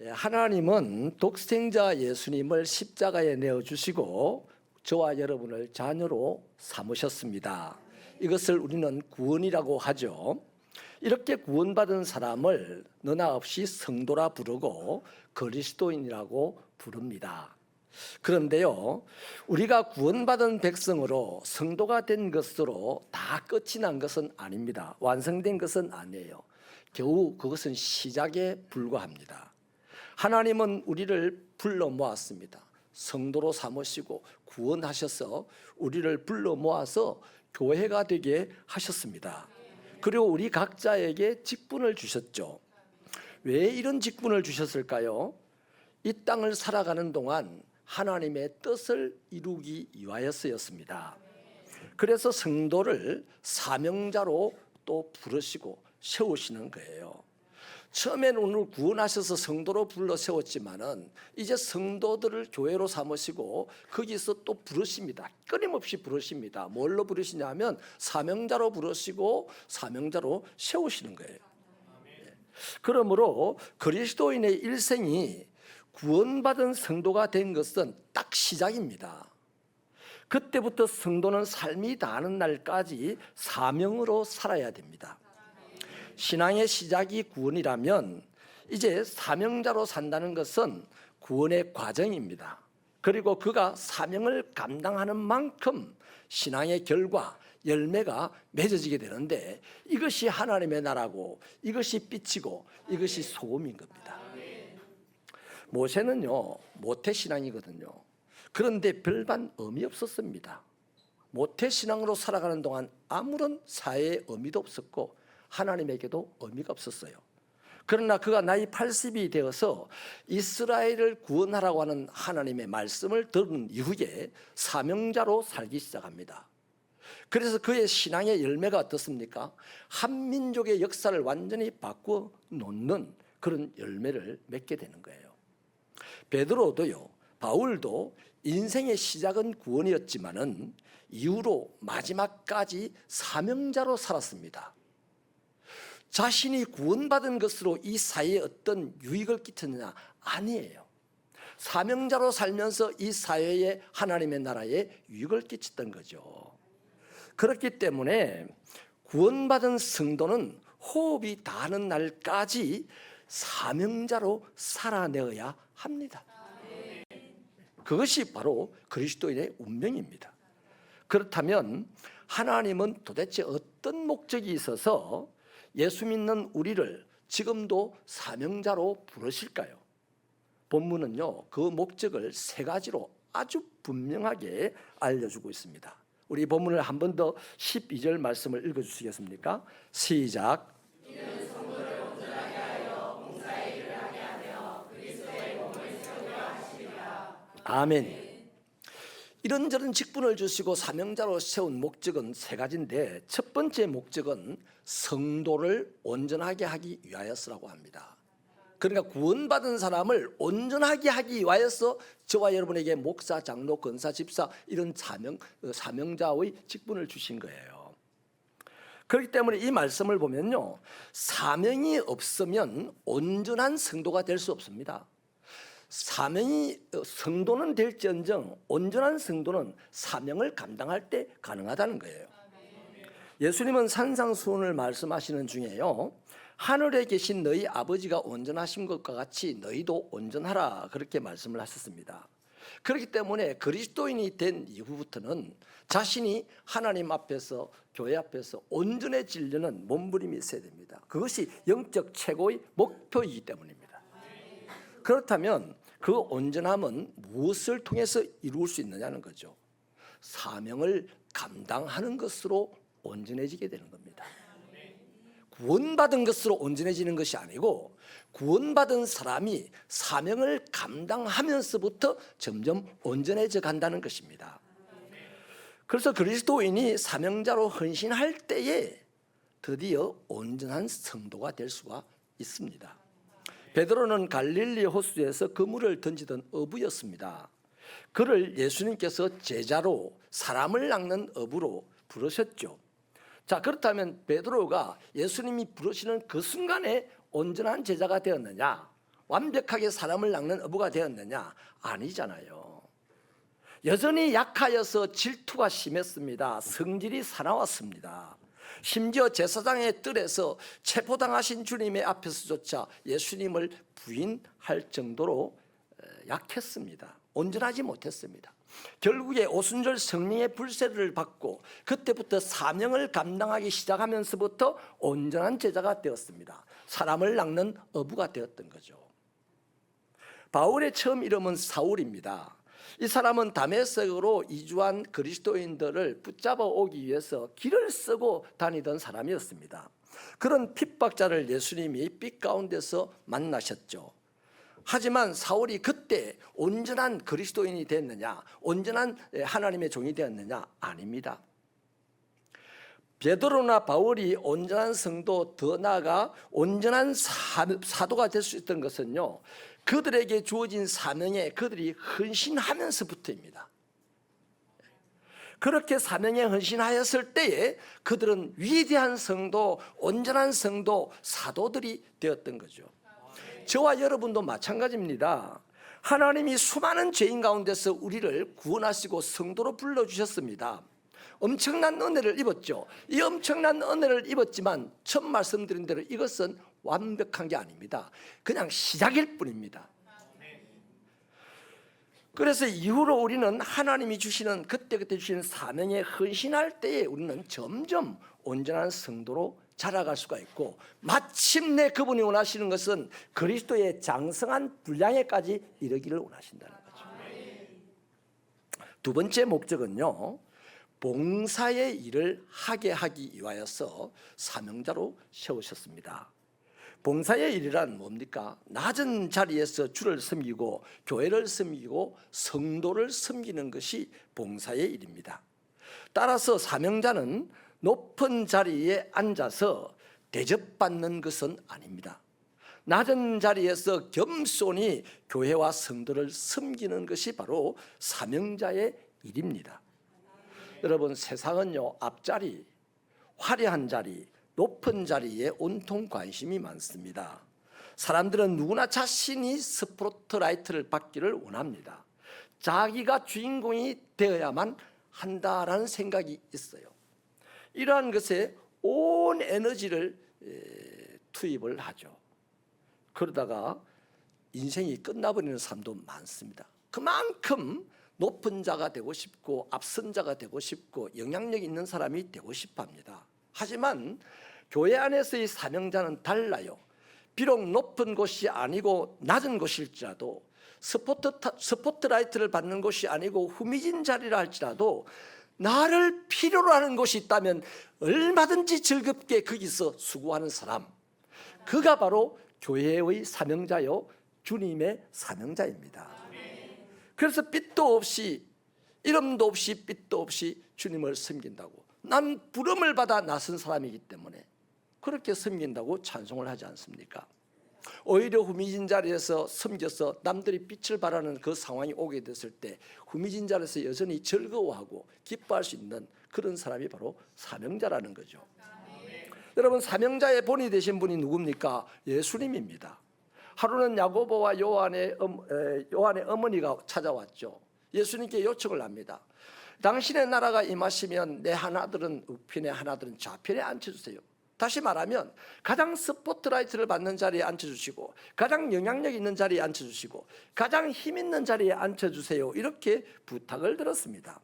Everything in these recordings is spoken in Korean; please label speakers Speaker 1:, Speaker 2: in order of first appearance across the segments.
Speaker 1: 하나님은 독생자 예수님을 십자가에 내어주시고 저와 여러분을 자녀로 삼으셨습니다. 이것을 우리는 구원이라고 하죠. 이렇게 구원받은 사람을 너나 없이 성도라 부르고 그리스도인이라고 부릅니다. 그런데요, 우리가 구원받은 백성으로 성도가 된 것으로 다 끝이 난 것은 아닙니다. 완성된 것은 아니에요. 겨우 그것은 시작에 불과합니다. 하나님은 우리를 불러 모았습니다. 성도로 삼으시고 구원하셔서 우리를 불러 모아서 교회가 되게 하셨습니다. 그리고 우리 각자에게 직분을 주셨죠. 왜 이런 직분을 주셨을까요? 이 땅을 살아가는 동안 하나님의 뜻을 이루기 위하여서였습니다. 그래서 성도를 사명자로 또 부르시고 세우시는 거예요. 처음에는 오늘 구원하셔서 성도로 불러 세웠지만은 이제 성도들을 교회로 삼으시고 거기서 또 부르십니다. 끊임없이 부르십니다. 뭘로 부르시냐면 사명자로 부르시고 사명자로 세우시는 거예요. 그러므로 그리스도인의 일생이 구원받은 성도가 된 것은 딱 시작입니다. 그때부터 성도는 삶이 다하는 날까지 사명으로 살아야 됩니다. 신앙의 시작이 구원이라면 이제 사명자로 산다는 것은 구원의 과정입니다. 그리고 그가 사명을 감당하는 만큼 신앙의 결과, 열매가 맺어지게 되는데 이것이 하나님의 나라고 이것이 빛이고 이것이 소금인 겁니다. 모세는요, 모태신앙이거든요. 그런데 별반 의미 없었습니다. 모태신앙으로 살아가는 동안 아무런 사회의 의미도 없었고 하나님에게도 의미가 없었어요. 그러나 그가 나이 80이 되어서 이스라엘을 구원하라고 하는 하나님의 말씀을 들은 이후에 사명자로 살기 시작합니다. 그래서 그의 신앙의 열매가 어떻습니까? 한민족의 역사를 완전히 바꾸어 놓는 그런 열매를 맺게 되는 거예요. 베드로도요, 바울도 인생의 시작은 구원이었지만은 이후로 마지막까지 사명자로 살았습니다. 자신이 구원받은 것으로 이 사회에 어떤 유익을 끼쳤느냐? 아니에요. 사명자로 살면서 이 사회에 하나님의 나라에 유익을 끼쳤던 거죠. 그렇기 때문에 구원받은 성도는 호흡이 닿는 날까지 사명자로 살아내어야 합니다. 그것이 바로 그리스도인의 운명입니다. 그렇다면 하나님은 도대체 어떤 목적이 있어서 예수 믿는 우리를 지금도 사명자로 부르실까요? 본문은요, 그 목적을 세 가지로 아주 분명하게 알려주고 있습니다. 우리 본문을 한 번 더 12절 말씀을 읽어주시겠습니까? 시작. 이는 성도를 온전하게 하여 봉사의 일을 하게 하며 그리스도의 몸을 세우려 하시리라. 아멘. 이런저런 직분을 주시고 사명자로 세운 목적은 세 가지인데 첫 번째 목적은 성도를 온전하게 하기 위하여서라고 합니다. 그러니까 구원받은 사람을 온전하게 하기 위하여서 저와 여러분에게 목사, 장로, 권사, 집사 이런 사명자의 직분을 주신 거예요. 그렇기 때문에 이 말씀을 보면요, 사명이 없으면 온전한 성도가 될 수 없습니다. 성도는 될지언정 온전한 성도는 사명을 감당할 때 가능하다는 거예요. 예수님은 산상수훈을 말씀하시는 중에요, 하늘에 계신 너희 아버지가 온전하신 것과 같이 너희도 온전하라 그렇게 말씀을 하셨습니다. 그렇기 때문에 그리스도인이 된 이후부터는 자신이 하나님 앞에서 교회 앞에서 온전해지려는 몸부림이 있어야 됩니다. 그것이 영적 최고의 목표이기 때문입니다. 그렇다면 그 온전함은 무엇을 통해서 이루어질 수 있느냐는 거죠. 사명을 감당하는 것으로 온전해지게 되는 겁니다. 구원받은 것으로 온전해지는 것이 아니고 구원받은 사람이 사명을 감당하면서부터 점점 온전해져 간다는 것입니다. 그래서 그리스도인이 사명자로 헌신할 때에 드디어 온전한 성도가 될 수가 있습니다. 베드로는 갈릴리 호수에서 그물을 던지던 어부였습니다. 그를 예수님께서 제자로 사람을 낚는 어부로 부르셨죠. 자, 그렇다면 베드로가 예수님이 부르시는 그 순간에 온전한 제자가 되었느냐? 완벽하게 사람을 낚는 어부가 되었느냐? 아니잖아요. 여전히 약하여서 질투가 심했습니다. 성질이 사나웠습니다. 심지어 제사장의 뜰에서 체포당하신 주님의 앞에서조차 예수님을 부인할 정도로 약했습니다. 온전하지 못했습니다. 결국에 오순절 성령의 불세를 받고 그때부터 사명을 감당하기 시작하면서부터 온전한 제자가 되었습니다. 사람을 낚는 어부가 되었던 거죠. 바울의 처음 이름은 사울입니다. 이 사람은 다메섹으로 이주한 그리스도인들을 붙잡아 오기 위해서 길을 쓰고 다니던 사람이었습니다. 그런 핍박자를 예수님이 빛 가운데서 만나셨죠. 하지만 사울이 그때 온전한 그리스도인이 됐느냐, 온전한 하나님의 종이 되었느냐? 아닙니다. 베드로나 바울이 온전한 성도, 더 나아가 온전한 사도가 될 수 있던 것은요, 그들에게 주어진 사명에 그들이 헌신하면서부터입니다. 그렇게 사명에 헌신하였을 때에 그들은 위대한 성도, 온전한 성도, 사도들이 되었던 거죠. 저와 여러분도 마찬가지입니다. 하나님이 수많은 죄인 가운데서 우리를 구원하시고 성도로 불러주셨습니다. 엄청난 은혜를 입었죠. 이 엄청난 은혜를 입었지만 처음 말씀드린 대로 이것은 완벽한 게 아닙니다. 그냥 시작일 뿐입니다. 그래서 이후로 우리는 하나님이 주시는 그때그때 주시는 사명에 헌신할 때에 우리는 점점 온전한 성도로 자라갈 수가 있고, 마침내 그분이 원하시는 것은 그리스도의 장성한 분량에까지 이르기를 원하신다는 거죠. 두 번째 목적은요, 봉사의 일을 하게 하기 위하여서 사명자로 세우셨습니다. 봉사의 일이란 뭡니까? 낮은 자리에서 주를 섬기고 교회를 섬기고 성도를 섬기는 것이 봉사의 일입니다. 따라서 사명자는 높은 자리에 앉아서 대접받는 것은 아닙니다. 낮은 자리에서 겸손히 교회와 성도를 섬기는 것이 바로 사명자의 일입니다. 여러분, 세상은요, 앞자리, 화려한 자리, 높은 자리에 온통 관심이 많습니다. 사람들은 누구나 자신이 스포트라이트를 받기를 원합니다. 자기가 주인공이 되어야만 한다라는 생각이 있어요. 이러한 것에 온 에너지를 투입을 하죠. 그러다가 인생이 끝나버리는 사람도 많습니다. 그만큼 높은 자가 되고 싶고 앞선 자가 되고 싶고 영향력 있는 사람이 되고 싶어 합니다. 하지만 교회 안에서의 사명자는 달라요. 비록 높은 곳이 아니고 낮은 곳일지라도, 스포트라이트를 받는 곳이 아니고 후미진 자리라 할지라도 나를 필요로 하는 곳이 있다면 얼마든지 즐겁게 거기서 수고하는 사람, 그가 바로 교회의 사명자요, 주님의 사명자입니다. 그래서 빛도 없이 이름도 없이 빛도 없이 주님을 섬긴다고, 난 부름을 받아 나선 사람이기 때문에 그렇게 섬긴다고 찬송을 하지 않습니까? 오히려 후미진 자리에서 섬겨서 남들이 빛을 발하는 그 상황이 오게 됐을 때 후미진 자리에서 여전히 즐거워하고 기뻐할 수 있는 그런 사람이 바로 사명자라는 거죠. 여러분, 사명자의 본이 되신 분이 누굽니까? 예수님입니다. 하루는 야고보와 요한의 어머니가 찾아왔죠. 예수님께 요청을 합니다. 당신의 나라가 임하시면 내 하나들은 우편에 하나들은 좌편에 앉혀주세요. 다시 말하면 가장 스포트라이트를 받는 자리에 앉혀주시고 가장 영향력 있는 자리에 앉혀주시고 가장 힘 있는 자리에 앉혀주세요. 이렇게 부탁을 들었습니다.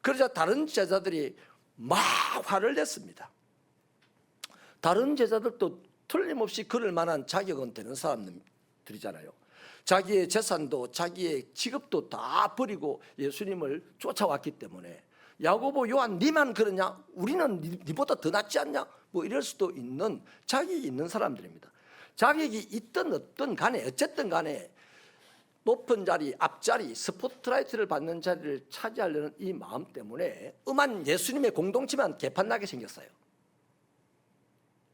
Speaker 1: 그러자 다른 제자들이 막 화를 냈습니다. 다른 제자들도 틀림없이 그럴 만한 자격은 되는 사람들이잖아요. 자기의 재산도 자기의 직업도 다 버리고 예수님을 쫓아왔기 때문에 야고보, 요한, 니만 그러냐? 우리는 니보다 더 낫지 않냐? 뭐 이럴 수도 있는 자격이 있는 사람들입니다. 자격이 있든 없든 간에 어쨌든 간에 높은 자리, 앞자리, 스포트라이트를 받는 자리를 차지하려는 이 마음 때문에 음한 예수님의 공동체만 개판나게 생겼어요.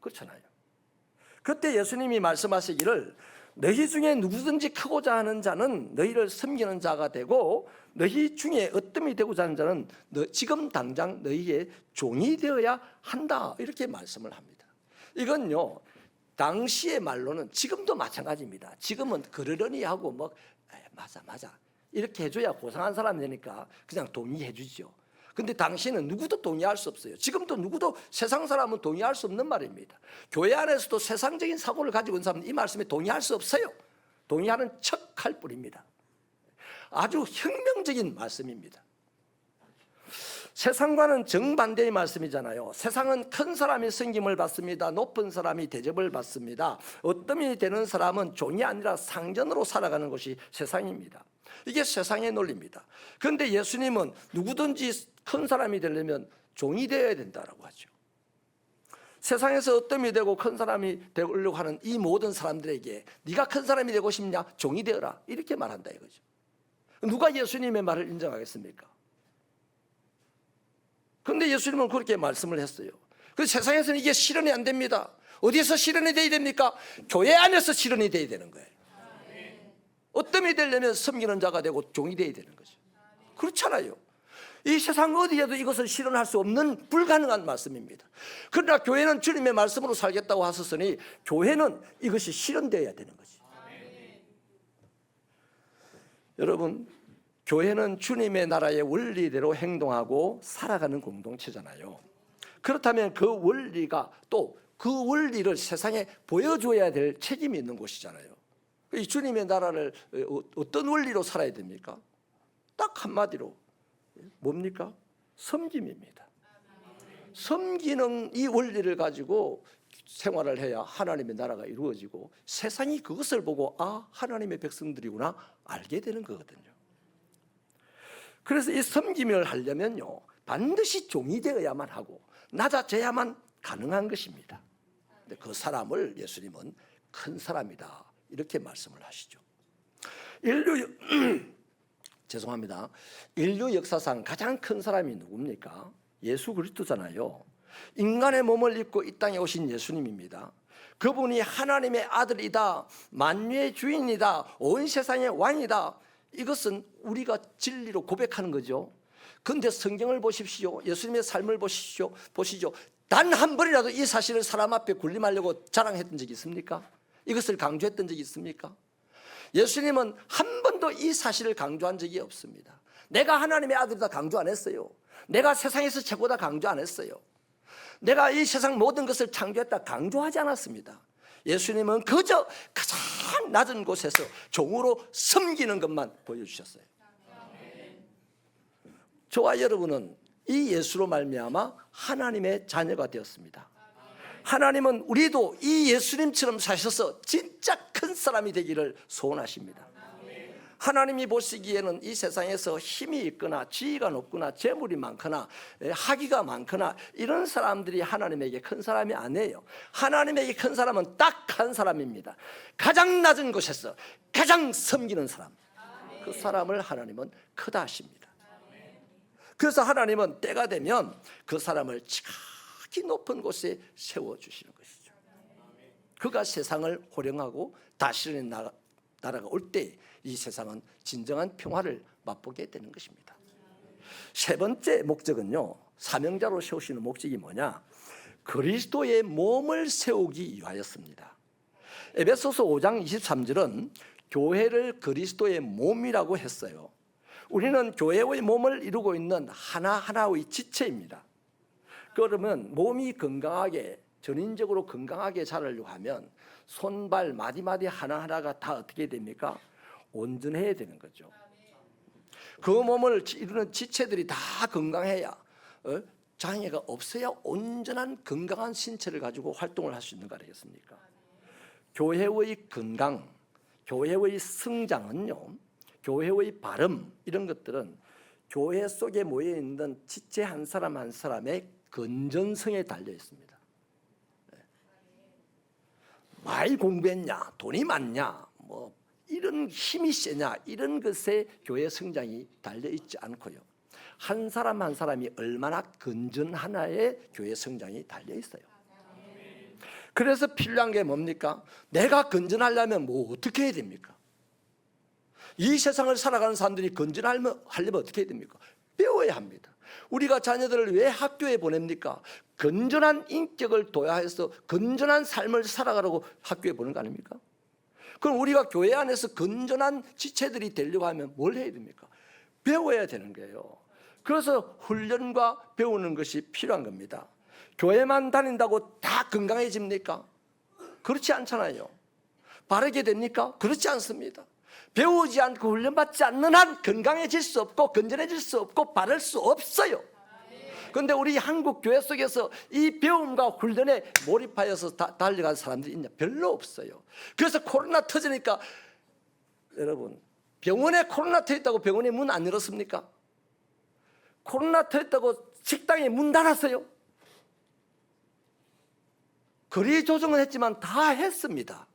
Speaker 1: 그렇잖아요. 그때 예수님이 말씀하시기를 너희 중에 누구든지 크고자 하는 자는 너희를 섬기는 자가 되고 너희 중에 어뜸이 되고자 하는 자는 지금 당장 너희의 종이 되어야 한다, 이렇게 말씀을 합니다. 이건요, 당시의 말로는 지금도 마찬가지입니다. 지금은 그러려니 하고 뭐 맞아 이렇게 해줘야 고상한 사람이 되니까 그냥 동의해 주죠. 근데 당시에는 누구도 동의할 수 없어요. 지금도 누구도 세상 사람은 동의할 수 없는 말입니다. 교회 안에서도 세상적인 사고를 가지고 있는 사람은 이 말씀에 동의할 수 없어요. 동의하는 척할 뿐입니다. 아주 혁명적인 말씀입니다. 세상과는 정반대의 말씀이잖아요. 세상은 큰 사람이 섬김을 받습니다. 높은 사람이 대접을 받습니다. 어뜸이 되는 사람은 종이 아니라 상전으로 살아가는 것이 세상입니다. 이게 세상의 논리입니다. 그런데 예수님은 누구든지 큰 사람이 되려면 종이 되어야 된다고 하죠. 세상에서 어뜸이 되고 큰 사람이 되려고 하는 이 모든 사람들에게 네가 큰 사람이 되고 싶냐? 종이 되어라, 이렇게 말한다 이거죠. 누가 예수님의 말을 인정하겠습니까? 그런데 예수님은 그렇게 말씀을 했어요. 그래서 세상에서는 이게 실현이 안 됩니다. 어디서 실현이 돼야 됩니까? 교회 안에서 실현이 돼야 되는 거예요. 어뜸이 되려면 섬기는 자가 되고 종이 돼야 되는 거죠. 그렇잖아요. 이 세상 어디에도 이것을 실현할 수 없는 불가능한 말씀입니다. 그러나 교회는 주님의 말씀으로 살겠다고 하셨으니 교회는 이것이 실현되어야 되는 거죠. 여러분, 교회는 주님의 나라의 원리대로 행동하고 살아가는 공동체잖아요. 그렇다면 그 원리가 또 그 원리를 세상에 보여줘야 될 책임이 있는 곳이잖아요. 이 주님의 나라를 어떤 원리로 살아야 됩니까? 딱 한마디로 뭡니까? 섬김입니다. 섬기는 이 원리를 가지고 생활을 해야 하나님의 나라가 이루어지고 세상이 그것을 보고 아, 하나님의 백성들이구나 알게 되는 거거든요. 그래서 이 섬김을 하려면요 반드시 종이 되어야만 하고 낮아져야만 가능한 것입니다. 근데 그 사람을 예수님은 큰 사람이다 이렇게 말씀을 하시죠. 죄송합니다. 인류 역사상 가장 큰 사람이 누굽니까? 예수 그리스도잖아요. 인간의 몸을 입고 이 땅에 오신 예수님입니다. 그분이 하나님의 아들이다, 만유의 주인이다, 온 세상의 왕이다. 이것은 우리가 진리로 고백하는 거죠. 그런데 성경을 보십시오. 예수님의 삶을 보시죠. 단 한 번이라도 이 사실을 사람 앞에 군림하려고 자랑했던 적이 있습니까? 이것을 강조했던 적이 있습니까? 예수님은 한 번도 이 사실을 강조한 적이 없습니다. 내가 하나님의 아들이다 강조 안 했어요. 내가 세상에서 최고다 강조 안 했어요. 내가 이 세상 모든 것을 창조했다 강조하지 않았습니다. 예수님은 그저 가장 낮은 곳에서 종으로 섬기는 것만 보여주셨어요. 저와 여러분은 이 예수로 말미암아 하나님의 자녀가 되었습니다. 하나님은 우리도 이 예수님처럼 사셔서 진짜 큰 사람이 되기를 소원하십니다. 하나님이 보시기에는 이 세상에서 힘이 있거나 지위가 높거나 재물이 많거나 학위가 많거나 이런 사람들이 하나님에게 큰 사람이 아니에요. 하나님에게 큰 사람은 딱 한 사람입니다. 가장 낮은 곳에서 가장 섬기는 사람, 그 사람을 하나님은 크다 하십니다. 그래서 하나님은 때가 되면 그 사람을 지극히 높은 곳에 세워주시는 것이죠. 그가 세상을 호령하고 다스리는 나라가 올 때 이 세상은 진정한 평화를 맛보게 되는 것입니다. 세 번째 목적은요, 사명자로 세우시는 목적이 뭐냐? 그리스도의 몸을 세우기 위하였습니다. 에베소서 5장 23절은 교회를 그리스도의 몸이라고 했어요. 우리는 교회의 몸을 이루고 있는 하나하나의 지체입니다. 그러면 몸이 건강하게, 전인적으로 건강하게 자라려고 하면 손발 마디마디 하나하나가 다 어떻게 됩니까? 온전해야 되는 거죠. 그 몸을 이루는 지체들이 다 건강해야, 장애가 없어야 온전한 건강한 신체를 가지고 활동을 할 수 있는 거 아니겠습니까? 교회의 건강, 교회의 성장은요, 교회의 발음 이런 것들은 교회 속에 모여 있는 지체 한 사람 한 사람의 건전성에 달려 있습니다. 많이 공부했냐, 돈이 많냐, 뭐 이런 힘이 세냐, 이런 것에 교회 성장이 달려 있지 않고요. 한 사람 한 사람이 얼마나 건전하나에 교회 성장이 달려 있어요. 그래서 필요한 게 뭡니까? 내가 건전하려면 뭐 어떻게 해야 됩니까? 이 세상을 살아가는 사람들이 건전하려면 어떻게 해야 됩니까? 배워야 합니다. 우리가 자녀들을 왜 학교에 보냅니까? 건전한 인격을 도야해서 건전한 삶을 살아가라고 학교에 보는 거 아닙니까? 그럼 우리가 교회 안에서 건전한 지체들이 되려고 하면 뭘 해야 됩니까? 배워야 되는 거예요. 그래서 훈련과 배우는 것이 필요한 겁니다. 교회만 다닌다고 다 건강해집니까? 그렇지 않잖아요. 바르게 됩니까? 그렇지 않습니다. 배우지 않고 훈련받지 않는 한 건강해질 수 없고 건전해질 수 없고 바를 수 없어요. 그런데 우리 한국 교회 속에서 이 배움과 훈련에 몰입하여서 달려간 사람들이 있냐? 별로 없어요. 그래서 코로나 터지니까 여러분, 병원에 코로나 터졌다고 병원에 문 안 열었습니까? 코로나 터졌다고 식당에 문 닫았어요. 거리 조정은 했지만 다 했습니다.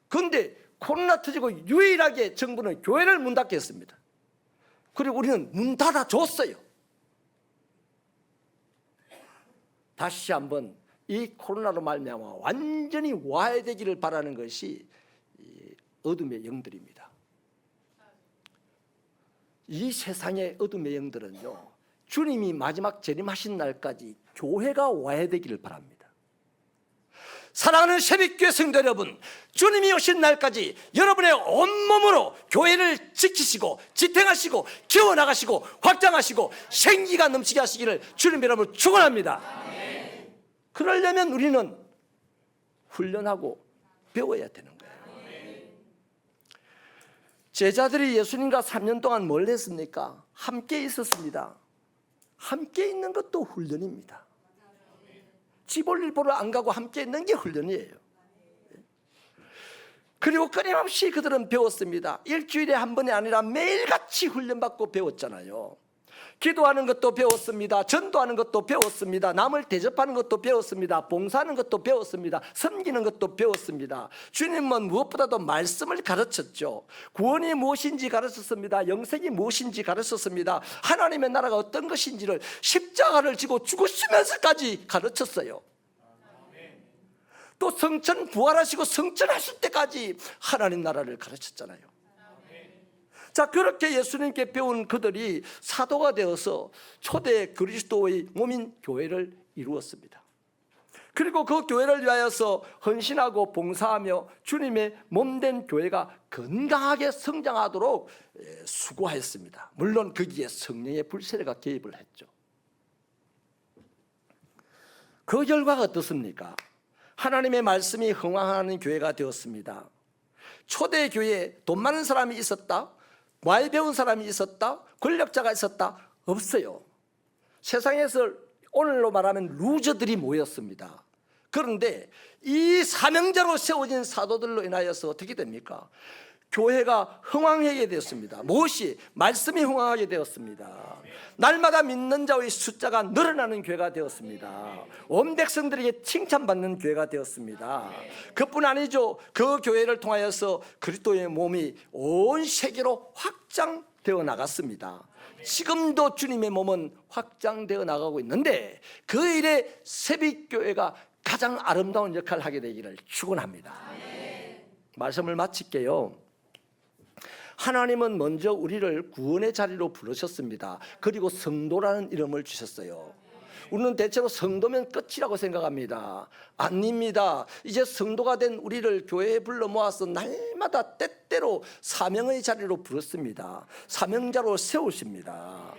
Speaker 1: 그런데 코로나 터지고 유일하게 정부는 교회를 문 닫게 했습니다. 그리고 우리는 문 닫아줬어요. 다시 한번 이 코로나로 말미암아 완전히 와해되기를 바라는 것이 어둠의 영들입니다. 이 세상의 어둠의 영들은요, 주님이 마지막 재림하신 날까지 교회가 와해되기를 바랍니다. 사랑하는 새벽교회 성도 여러분, 주님이 오신 날까지 여러분의 온몸으로 교회를 지키시고 지탱하시고 키워나가시고 확장하시고 생기가 넘치게 하시기를 주님 여러분 축원합니다. 그러려면 우리는 훈련하고 배워야 되는 거예요. 제자들이 예수님과 3년 동안 뭘 했습니까? 함께 있었습니다. 함께 있는 것도 훈련입니다. 집 올 일 보러 안 가고 함께 있는 게 훈련이에요. 그리고 끊임없이 그들은 배웠습니다. 일주일에 한 번이 아니라 매일같이 훈련받고 배웠잖아요. 기도하는 것도 배웠습니다. 전도하는 것도 배웠습니다. 남을 대접하는 것도 배웠습니다. 봉사하는 것도 배웠습니다. 섬기는 것도 배웠습니다. 주님은 무엇보다도 말씀을 가르쳤죠. 구원이 무엇인지 가르쳤습니다. 영생이 무엇인지 가르쳤습니다. 하나님의 나라가 어떤 것인지를 십자가를 지고 죽으시면서까지 가르쳤어요. 또 성천 부활하시고 성천하실 때까지 하나님 나라를 가르쳤잖아요. 자, 그렇게 예수님께 배운 그들이 사도가 되어서 초대 그리스도의 몸인 교회를 이루었습니다. 그리고 그 교회를 위하여서 헌신하고 봉사하며 주님의 몸된 교회가 건강하게 성장하도록 수고하였습니다. 물론 거기에 성령의 불세례가 개입을 했죠. 그 결과가 어떻습니까? 하나님의 말씀이 흥황하는 교회가 되었습니다. 초대 교회에 돈 많은 사람이 있었다? 많이 배운 사람이 있었다? 권력자가 있었다? 없어요. 세상에서 오늘로 말하면 루저들이 모였습니다. 그런데 이 사명자로 세워진 사도들로 인하여서 어떻게 됩니까? 교회가 흥황하게 되었습니다. 무엇이? 말씀이 흥황하게 되었습니다. 날마다 믿는 자의 숫자가 늘어나는 교회가 되었습니다. 온 백성들에게 칭찬받는 교회가 되었습니다. 그뿐 아니죠. 그 교회를 통하여서 그리스도의 몸이 온 세계로 확장되어 나갔습니다. 지금도 주님의 몸은 확장되어 나가고 있는데 그 일에 새벽교회가 가장 아름다운 역할을 하게 되기를 축원합니다. 말씀을 마칠게요. 하나님은 먼저 우리를 구원의 자리로 부르셨습니다. 그리고 성도라는 이름을 주셨어요. 우리는 대체로 성도면 끝이라고 생각합니다. 아닙니다. 이제 성도가 된 우리를 교회에 불러 모아서 날마다 때때로 사명의 자리로 부르습니다. 사명자로 세우십니다.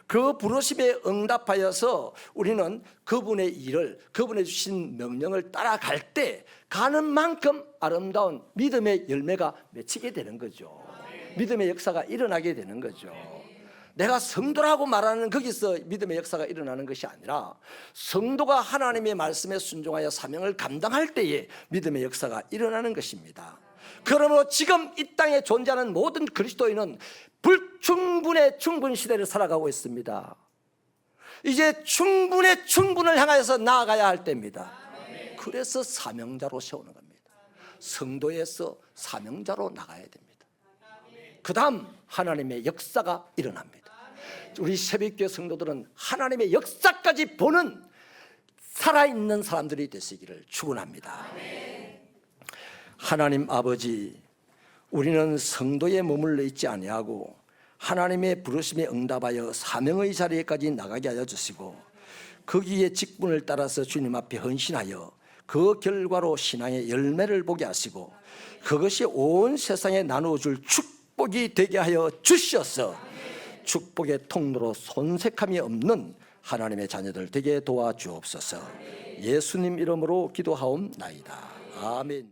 Speaker 1: 그 부르심에 응답하여서 우리는 그분의 일을, 그분의 주신 명령을 따라갈 때 가는 만큼 아름다운 믿음의 열매가 맺히게 되는 거죠. 믿음의 역사가 일어나게 되는 거죠. 내가 성도라고 말하는 거기서 믿음의 역사가 일어나는 것이 아니라 성도가 하나님의 말씀에 순종하여 사명을 감당할 때에 믿음의 역사가 일어나는 것입니다. 그러므로 지금 이 땅에 존재하는 모든 그리스도인은 불충분의 충분 시대를 살아가고 있습니다. 이제 충분의 충분을 향하여서 나아가야 할 때입니다. 그래서 사명자로 세우는 겁니다. 성도에서 사명자로 나가야 됩니다. 그 다음 하나님의 역사가 일어납니다. 우리 새벽교회 성도들은 하나님의 역사까지 보는 살아있는 사람들이 되시기를 축원합니다. 하나님 아버지, 우리는 성도에 머물러 있지 아니하고 하나님의 부르심에 응답하여 사명의 자리에까지 나가게 하여 주시고 거기에 직분을 따라서 주님 앞에 헌신하여 그 결과로 신앙의 열매를 보게 하시고 그것이 온 세상에 나누어줄 축복이 되게 하여 주셔서 축복의 통로로 손색함이 없는 하나님의 자녀들 되게 도와주옵소서. 예수님 이름으로 기도하옵나이다. 아멘.